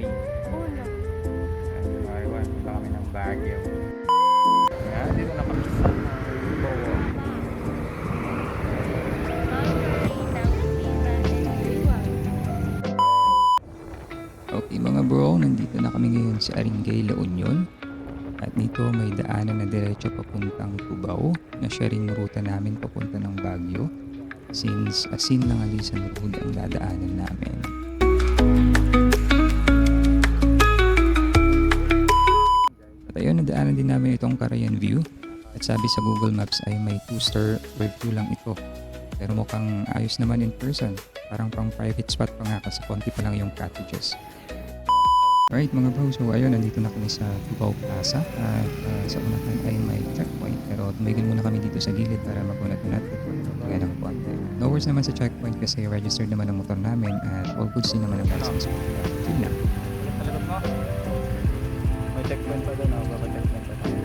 Gabi. Uno. Mariwan, punta kami ng Baguio. Yan, dito na kami sa Bowo. Okay mga bro, nandito na kami ngayon sa Aringay, La Union. At dito may daanan na diretso papuntang Cubao na siya ring ruta namin papunta ng Baguio. Since Asin ng Alisan Road ang dadaanan namin. At ayun, nadaanan din namin itong Carayan View. At sabi sa Google Maps ay may 2-star review lang ito. Pero mukhang ayos naman in person. Parang pang private spot pa nga kasi konti pa lang yung cottages. Alright mga bro, so ayun, nandito na kami sa Cubao Plaza. At sa unahan ay may checkpoint. Pero tumigil muna kami dito sa gilid para mag-unat-unat at magpapaga ng konti. No worries naman sa checkpoint kasi registered naman ang motor namin at all goods din naman ang license ko. Yun lang. May checkpoint pa doon, checkpoint pa doon.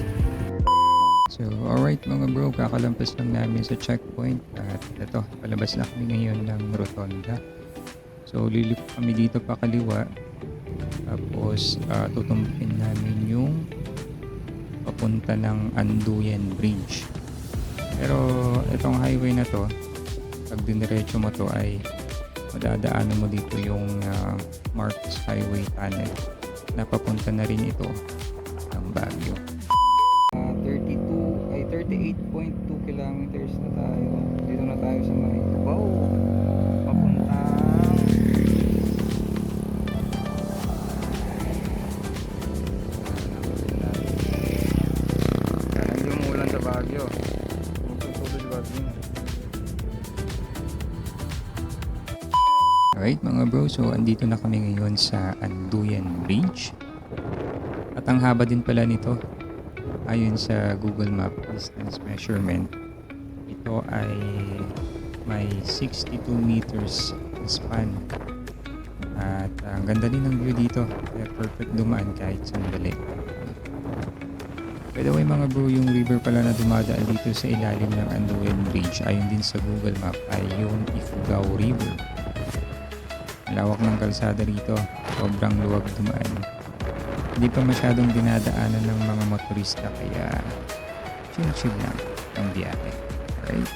So alright mga bro, kakalampas lang namin sa checkpoint. At ito, palabas na kami ngayon ng Rotonda. So liliko kami dito pa kaliwa. Tapos tutumpin namin yung papunta ng Anduyan Bridge. Pero itong highway na to, pag diniretso mo to ay madadaanan mo dito yung Marcos Highway Tunnel na papunta na rin ito ng Baguio. 38.2 kilometers na tayo. Dito na tayo sa may Cubao. Papuntang umulan sa Baguio. Tuloy Baguio. Alright mga bro, so andito na kami ngayon sa Anduyan Bridge. At ang haba din pala nito, ayon sa Google Map distance measurement, ito ay may 62 meters span. At ang ganda din ng view dito, kaya perfect dumaan kahit sandali. By the way mga bro, yung river pala na dumadaan dito sa ilalim ng Anduyan Bridge ayon din sa Google Map ay yung Ifugao River. Lawak ng kalsada rito, sobrang luwag dumaan. Hindi pa masyadong dinadaanan ng mga motorista kaya chill lang ang biyahe. Alright?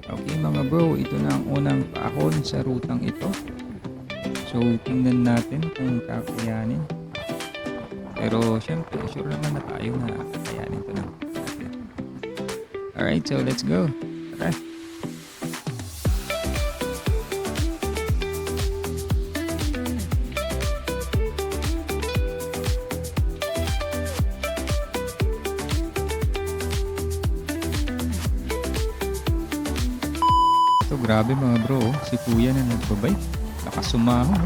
Okay mga bro, ito na ang unang paahon sa rutang ito. So tingnan natin kung kakayanin. Pero syempre, sure naman na tayo na kakayanin ito na. Alright, so let's go. Tara! Ito, grabe mga bro, si kuya na nagbabike. Lakas sumahon.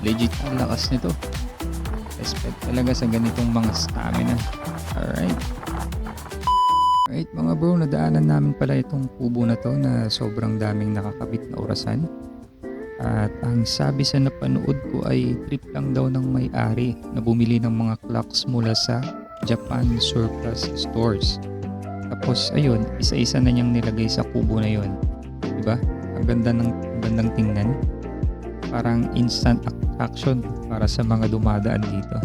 Legit ang lakas nito. Respect talaga sa ganitong mga stamina. Alright. Alright mga bro, nadaanan namin pala itong kubo na to na sobrang daming nakakabit na orasan. At ang sabi sa napanood ko ay trip lang daw ng may-ari na bumili ng mga clocks mula sa Japan Surplus Stores. Tapos ayun, isa-isa na niyang nilagay sa kubo na yun. Diba? Ang gandang tingnan. Parang instant attraction para sa mga dumadaan dito.